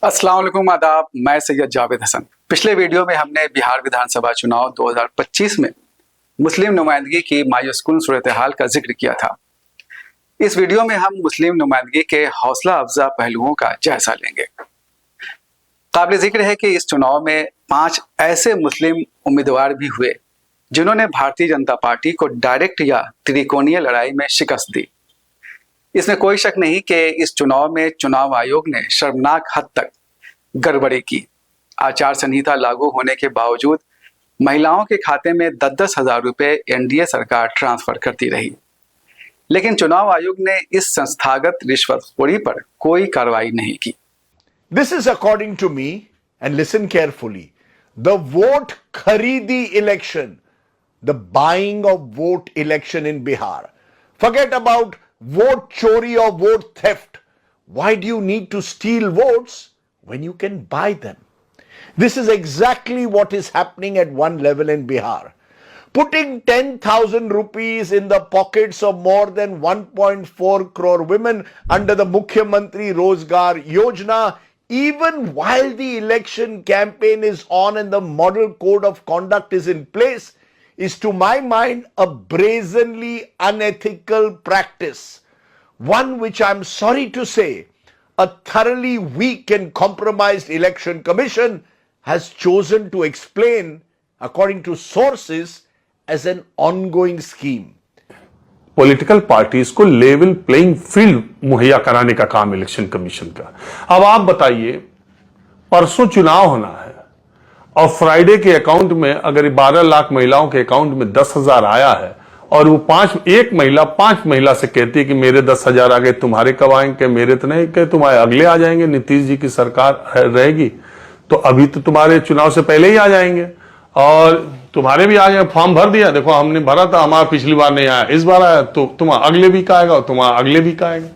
अस्सलाम वालेकुम, आदाब। मैं सैयद जावेद हसन। पिछले वीडियो में हमने बिहार विधानसभा चुनाव 2025 में मुस्लिम नुमाइंदगी की मायूसकुन सूरत हाल का जिक्र किया था। इस वीडियो में हम मुस्लिम नुमाइंदगी के हौसला अफजा पहलुओं का जायजा लेंगे। काबिल जिक्र है कि इस चुनाव में 5 ऐसे मुस्लिम उम्मीदवार भी हुए जिन्होंने भारतीय जनता पार्टी को डायरेक्ट या त्रिकोणीय लड़ाई में शिकस्त दी। इसमें कोई शक नहीं कि इस चुनाव में चुनाव आयोग ने शर्मनाक हद तक गड़बड़ी की। आचार संहिता लागू होने के बावजूद महिलाओं के खाते में 10-10 हजार रुपए एनडीए सरकार ट्रांसफर करती रही, लेकिन चुनाव आयोग ने इस संस्थागत रिश्वतखोरी पर कोई कार्रवाई नहीं की। This is according to me, and listen carefully, the vote kharidi election, the buying of vote election in Bihar. Forget about vote chori or vote theft. Why do you need to steal votes when you can buy them? This is exactly what is happening at one level in Bihar. Putting 10,000 rupees in the pockets of more than 1.4 crore women under the Mukhyamantri Rozgar Yojana, even while the election campaign is on and the model code of conduct is in place, is to my mind a brazenly unethical practice. One which I'm sorry to say, a thoroughly weak and compromised election commission has chosen to explain, according to sources, as an ongoing scheme. Political parties को level playing field मुहैया कराने का काम election commission का। अब आप बताइए, परसों चुनाव होना है और फ्राइडे के अकाउंट में अगर 12 लाख महिलाओं के अकाउंट में 10,000 आया है और वो 5 महिला से कहती है कि मेरे 10,000 आ गए, तुम्हारे कब आएंगे? मेरे तो नहीं, कि तुम्हारे अगले आ जाएंगे, नीतीश जी की सरकार रहेगी तो अभी तो तुम्हारे चुनाव से पहले ही आ जाएंगे और तुम्हारे भी आ जाए। फॉर्म भर दिया, देखो हमने भरा था, हमारा पिछली बार नहीं आया, इस बार आया तो तुम्हारा अगले वीक आएगा और तुम्हारा अगले वीक आएगा।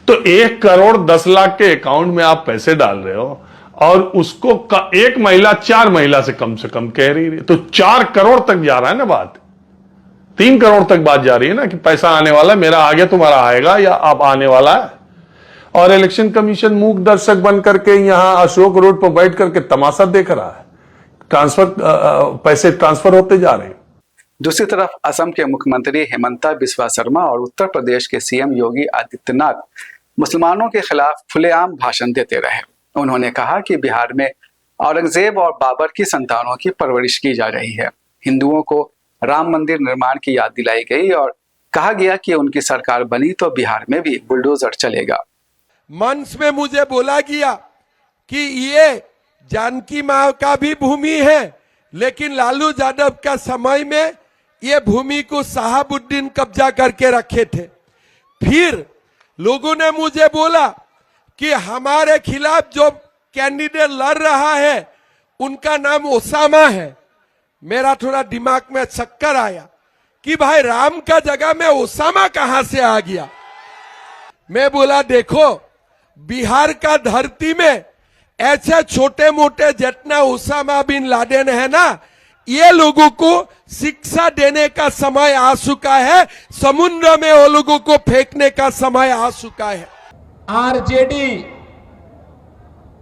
तो 1 करोड़ 10 लाख के अकाउंट में आप पैसे डाल रहे हो और उसको एक महिला 4 महिला से कम कह रही है, तो 4 करोड़ तक जा रहा है ना बात। 3 करोड़ तक बात जा रही है ना कि पैसा आने वाला, मेरा आ गया तुम्हारा आएगा या अब आने वाला है। और इलेक्शन कमीशन मूक दर्शक बन करके यहां अशोक रोड पर बैठ करके तमाशा देख रहा है, पैसे ट्रांसफर होते जा रहे हैं। दूसरी तरफ असम के मुख्यमंत्री हेमंता बिस्वा शर्मा और उत्तर प्रदेश के सीएम योगी आदित्यनाथ मुसलमानों के खिलाफ खुलेआम भाषण देते रहे। उन्होंने कहा कि बिहार में औरंगजेब और बाबर की संतानों की परवरिश की जा रही है। हिंदुओं को राम मंदिर निर्माण की याद दिलाई गई और कहा गया कि उनकी सरकार बनी तो बिहार में भी बुलडोजर चलेगा। मंच में मुझे बोला गया कि ये जानकी मां का भी भूमि है, लेकिन लालू यादव का समय में ये भूमि को शहाबुद्दीन कब्जा करके रखे थे। फिर लोगों ने मुझे बोला कि हमारे खिलाफ जो कैंडिडेट लड़ रहा है उनका नाम ओसामा है। मेरा थोड़ा दिमाग में चक्कर आया कि भाई राम का जगह में ओसामा कहां से आ गया। मैं बोला देखो, बिहार का धरती में ऐसे छोटे मोटे जितना उसामा बिन लादेन है ना, ये लोगों को शिक्षा देने का समय आ चुका है, समुद्र में वो लोगों को फेंकने का समय आ चुका है। आरजेडी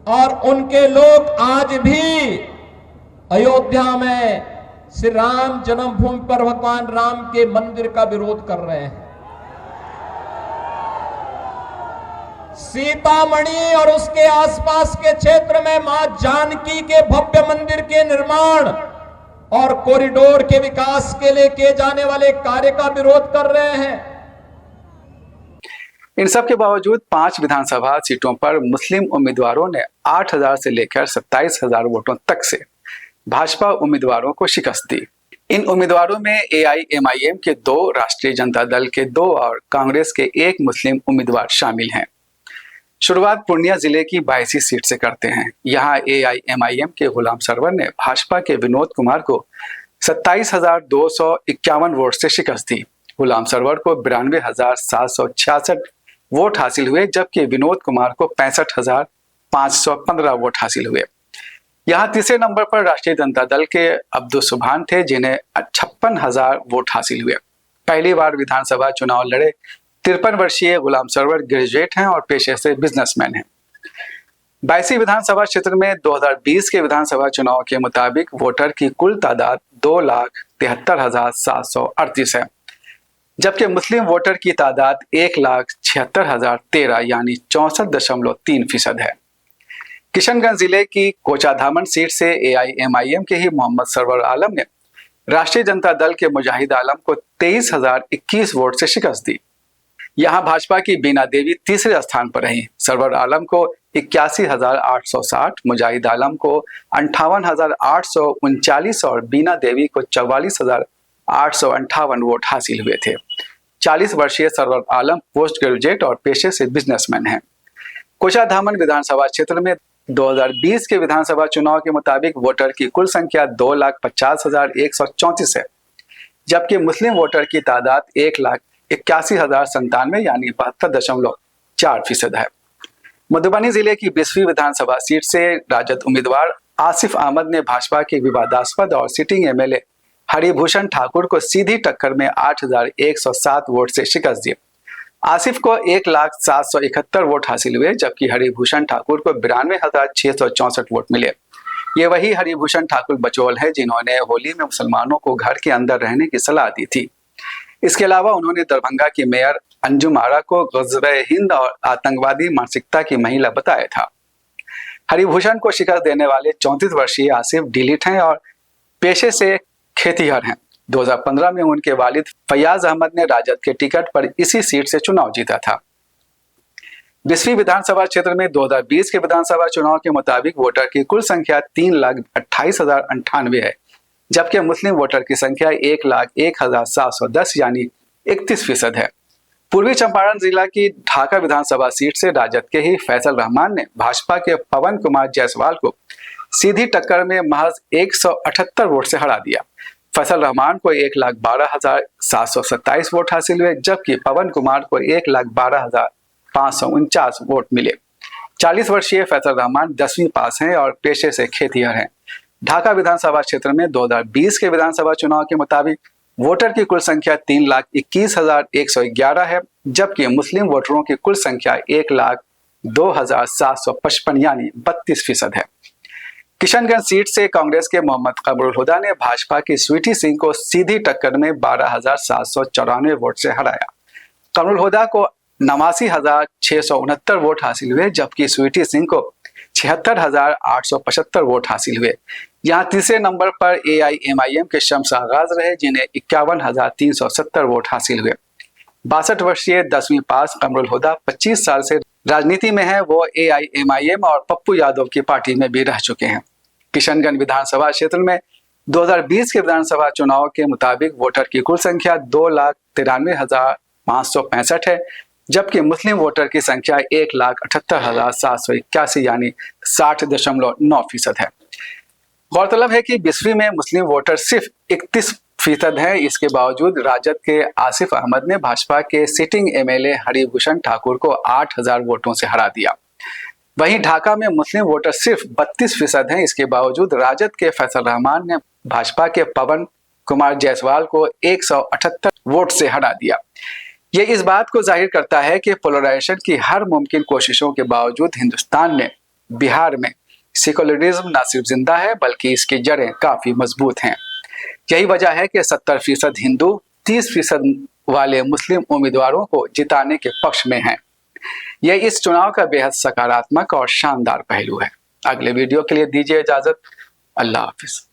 और उनके लोग आज भी अयोध्या में श्री राम जन्मभूमि पर भगवान राम के मंदिर का विरोध कर रहे हैं। सीतामढ़ी और उसके आसपास के क्षेत्र में मां जानकी के भव्य मंदिर के निर्माण और कॉरिडोर के विकास के लिए किए जाने वाले कार्य का विरोध कर रहे हैं। इन सब के बावजूद 5 विधानसभा सीटों पर मुस्लिम उम्मीदवारों ने 8,000 से लेकर 27,000 वोटों तक से भाजपा उम्मीदवारों को शिकस्त दी। इन उम्मीदवारों में एआईएमआईएम के 2, राष्ट्रीय जनता दल के 2 और कांग्रेस के 1 मुस्लिम उम्मीदवार शामिल हैं। शुरुआत पूर्णिया जिले की 22 सीट से करते हैं। यहाँ एआईएमआईएम के गुलाम सरवर ने भाजपा के विनोद कुमार को 27,251 वोट से शिकस्त दी। गुलाम सरवर को 92,766 वोट हासिल हुए, जबकि विनोद कुमार को 65,515 वोट हासिल हुए। यहाँ तीसरे नंबर पर राष्ट्रीय जनता दल के अब्दुल सुभान थे, जिन्हें 56,000 वोट हासिल हुए। पहली बार विधानसभा चुनाव लड़े 53 वर्षीय गुलाम सरवर ग्रेजुएट हैं और पेशे से बिजनेसमैन हैं। बायसी विधानसभा क्षेत्र में 2020 के विधानसभा चुनाव के मुताबिक वोटर की कुल तादाद 2,73,738 है, जबकि मुस्लिम वोटर की तादाद 1,76,013 यानी 64.3% है। किशनगंज जिले की कोचाधामन सीट से AIMIM के ही मोहम्मद सरवर आलम ने राष्ट्रीय जनता दल के मुजाहिद आलम को 23,021 वोट से शिकस्त दी। यहां भाजपा की बीना देवी तीसरे स्थान पर रही। सरवर आलम को 81,860, मुजाहिद आलम को 58,839 और बीना देवी को 44,858 वोट हासिल हुए थे। 40 वर्षीय सरवर आलम पोस्ट ग्रेजुएट और पेशे से बिजनेसमैन हैं। कोचाधामन विधानसभा क्षेत्र में 2020 के विधानसभा चुनाव के मुताबिक वोटर की कुल संख्या 2,50,134 है, जबकि मुस्लिम वोटर की तादाद 1,81,097 यानी 72.4% है। मधुबनी जिले की 20वीं विधानसभा सीट से राजद उम्मीदवार आसिफ अहमद ने भाजपा के विवादास्पद और सिटिंग MLA हरिभूषण ठाकुर को सीधी टक्कर में 8,107 वोट से शिकस्त दी। आसिफ को 1,0771 वोट हासिल हुए, जबकि हरिभूषण ठाकुर को 92,664 वोट मिले। ये वही हरिभूषण ठाकुर बचौल है जिन्होंने होली में मुसलमानों को घर के अंदर रहने की सलाह दी थी। इसके अलावा उन्होंने दरभंगा की मेयर अंजुम आरा को ग़ज़ब-ए-हिंद और आतंकवादी मानसिकता की महिला बताया था। हरिभूषण को शिकस्त देने वाले 34 वर्षीय आसिफ डिलीट हैं और पेशे से खेतीहर हैं। 2015 में उनके वालिद फैयाज अहमद ने राजद के टिकट पर इसी सीट से चुनाव जीता था। 20वीं विधानसभा क्षेत्र में 2020 के विधानसभा चुनाव के मुताबिक वोटर की कुल संख्या 3,28,098 है, जबकि मुस्लिम वोटर की संख्या 1,01,710 यानी 31% है। पूर्वी चंपारण जिला की ढाका विधानसभा सीट से राजद के ही फैसल रहमान ने भाजपा के पवन कुमार जायसवाल को सीधी टक्कर में महज 178 वोट से हरा दिया। फैसल रहमान को 1,12,727 वोट हासिल हुए, जबकि पवन कुमार को 1,12,549 वोट मिले। 40 वर्षीय फैसल रहमान 10वीं पास हैं और पेशे से खेतीहर हैं। ढाका विधानसभा क्षेत्र में 2020 के विधानसभा चुनाव के मुताबिक वोटर की कुल संख्या 3,21,111 है, जबकि मुस्लिम वोटरों की कुल संख्या 1,02,755 यानी 32% है। किशनगंज सीट से कांग्रेस के मोहम्मद कमरुल हुदा ने भाजपा की स्वीटी सिंह को सीधी टक्कर में 12,794 वोट से हराया। कमरुल हुदा को 89,669 वोट हासिल हुए, जबकि स्वीटी सिंह को 76,875 वोट हासिल हुए। यहाँ तीसरे नंबर पर AIMIM के शम्स आगाज रहे, जिन्हें 51,370 वोट हासिल हुए। 62 वर्षीय 10वीं पास कमरुल हुदा 25 साल से राजनीति में है। वो AIMIM और पप्पू यादव की पार्टी में भी रह चुके हैं। किशनगंज विधानसभा क्षेत्र में 2020 के विधानसभा चुनाव के मुताबिक वोटर की कुल संख्या 2,93,565 है, जबकि मुस्लिम वोटर की संख्या 1,78,781 यानी 60.9% है। गौरतलब है कि 20वीं में मुस्लिम वोटर सिर्फ 31% हैं। इसके बावजूद राजद के आसिफ अहमद ने भाजपा के सिटिंग MLA हरिभूषण ठाकुर को 8,000 वोटों से हरा दिया। वहीं ढाका में मुस्लिम वोटर सिर्फ 32% हैं। इसके बावजूद राजद के फैसल रहमान ने भाजपा के पवन कुमार जायसवाल को 178 वोट से हरा दिया। ये इस बात को जाहिर करता है कि पोलराइजेशन की हर मुमकिन कोशिशों के बावजूद हिंदुस्तान में बिहार में सेकुलरिज्म न सिर्फ जिंदा है बल्कि इसकी जड़ें काफी मजबूत हैं। यही वजह है कि 70% हिंदू 30% वाले मुस्लिम उम्मीदवारों को जिताने के पक्ष में हैं। यह इस चुनाव का बेहद सकारात्मक और शानदार पहलू है। अगले वीडियो के लिए दीजिए इजाजत। अल्लाह हाफिज।